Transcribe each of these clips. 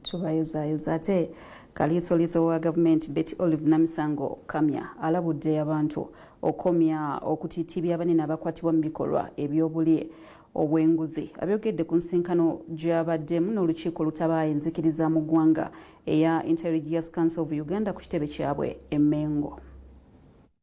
tubayozaayoza ate Kaliisoliiso wa Gavumenti Betty Olive Namisango Kamya alabudde abantu okomya okutiitibya abanene abakwatibwa mu bikolwa eby'obuli obw'enguzi. Abyogedde ku nsinkano gy'abaddemu n'olukiiko lutabaayo enzikiriza mu ggwanga eya Inter-Religious Council of Uganda ku kitebe kyabwe e Mengo.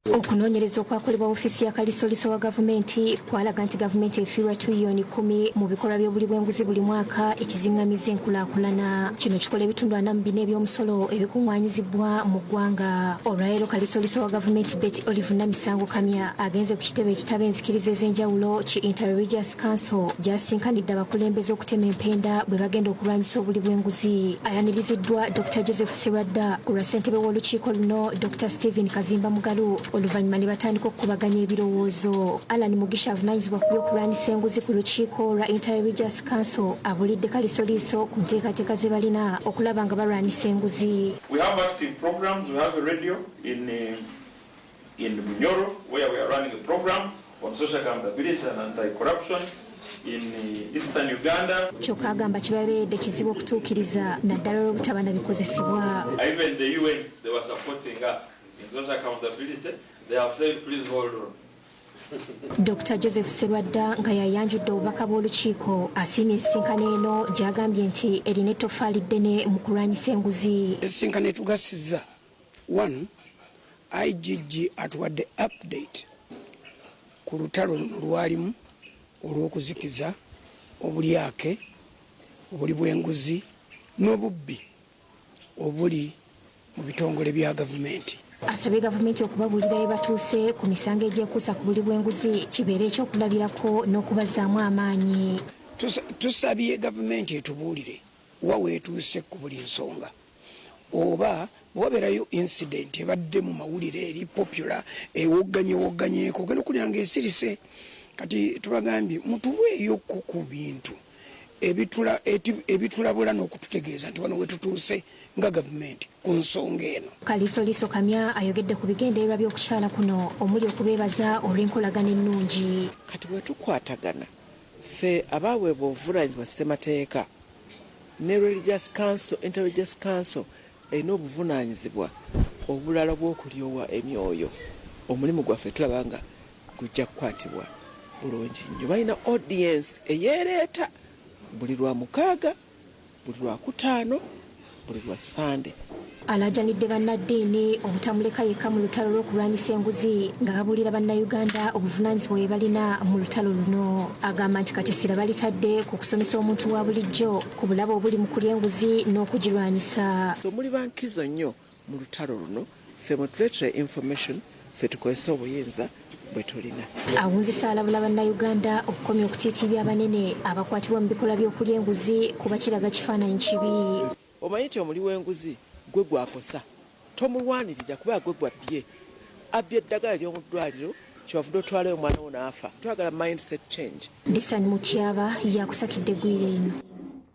Okunoonyereza okwakolebwa ofiisi ya Kaliisoliiso wa Gavumenti kwalaga nti Gavumenti Efiirwa $10 mu bikolwa by'obuli bw'enguzi buli mwaka ekizingamizza enkulaakulana. Kino kikola ebitundu 44 eby'omusolo ebikuŋŋaanyizibwa mu ggwanga. Olwaleero Kaliisoliiso wa Gavumenti Betty Olive Namisango Kamya agenze ku kitebe ekitabo enzikiriza ez'enjawulo ki Inter-Religious Council gy'asinkanidde abakulembeze okutema empenda bwe bagenda okulwanyisa obuli bw'enguzi. Ayaniriziddwa Dr. Joseph Sirwadda ku lwa ssentebe w'olukiiko luno Dr. Stephen Kazimba Mugalu. Oluvannyuma ne batandika okukubaganya ebirowoozo. Alan Mugisha avunaanyizibwa ku by'okulwanyisa enguzi ku lukiiko lwa Inter-Religious Council abulidde Kaliisoliiso ku nteekateeka ze balina okulaba nga balwanyisa enguzi. We have active programs. We have a radio in Bunyoro where we are running a program on social accountability and anti-corruption in Eastern Uganda. Kyokka agamba kibabeeredde kizibu okutuukiriza naddala olw'obutaba na bikozesebwa. Even the UN, they were supporting us. Social accountability, they have said please hold on. Dr. Joseph Sirwadda nga yayanjudde obubaka bw'olukiiko asiimye ensisinkano eno gy'agambye nti erina ettoffaali ddene mu kulwanyisa enguzi. Ensisinkano etugasizza 1 IGG atuwadde update ku lutalo luno lwalimu olw'okuzikiza obulyake obuli bw'enguzi n'obubbi obuli mu bitongole bya gavumenti. Asabye Gavumenti okubabuulira bye batuuse ku misango egyekuusa ku buli bw'enguzi kibeere ekyokulabirako n'okubazaamu amaanyi. Tusabye Gavumenti etubuulire wa weetuuse ku buli nsonga, oba bwabeerayo incident ebadde mu mawulire eri popular ewogganyeeko ogenda okulira ng'esirise. Kati tubagambye mutuweeyo ku bintu ebitulabula n'okututegeeza nti wano wetutuuse nga Gavumenti ku nsonga eno. Kaliisoliiso Kamya ayogedde ku bigendererwa by'okukyala kuno omuli okubeebaza olw'enkolagana ennungi. Kati bwe tukwatagana ffe abaaweebwa obuvunaanyizibwa ssemateeka ne Religious Council, Inter-Religious Council erina obuvunaanyizibwa obulala bw'okulyowa emyoyo. Omulimu gwaffe tulaba nga gujja kukwatibwa bulungi nnyo. Balina audience eyeereeta buli lwa mukaaga, buli lwa kutaano, buli lwa Sande. Alajanidde bannaddiini obutamuleka yekka mu lutalo lw'okulwanyisa enguzi nga babuulira bannayuganda obuvunaanyizibwa bwe balina mu lutalo luno. Agamba nti kati essira balitadde ku kusomesa omuntu wa bulijjo ku bulabe obuli mu kulya enguzi n'okugirwanyisa. Muli bankizo nnyo mu lutalo luno, ffe mwe tuleetera information, ffe tukozesa obuyinza bwe tulina. Awunzisa alabula bannayuganda okukomya okutiitibya abanene abakwatibwa mu bikolwa by'okulya enguzi kuba kiraga kifaananyi kibi. Omanyi nti omuli w'enguzi gwe gwakosa tomulwanirira kuba gwe gwabbye abbye eddagala ly'omu ddwaliro kyebavudde otwalayo omwana wo n'afa. Twagala mindset change. Disani Mutyaba yakusakidde eggwire eno.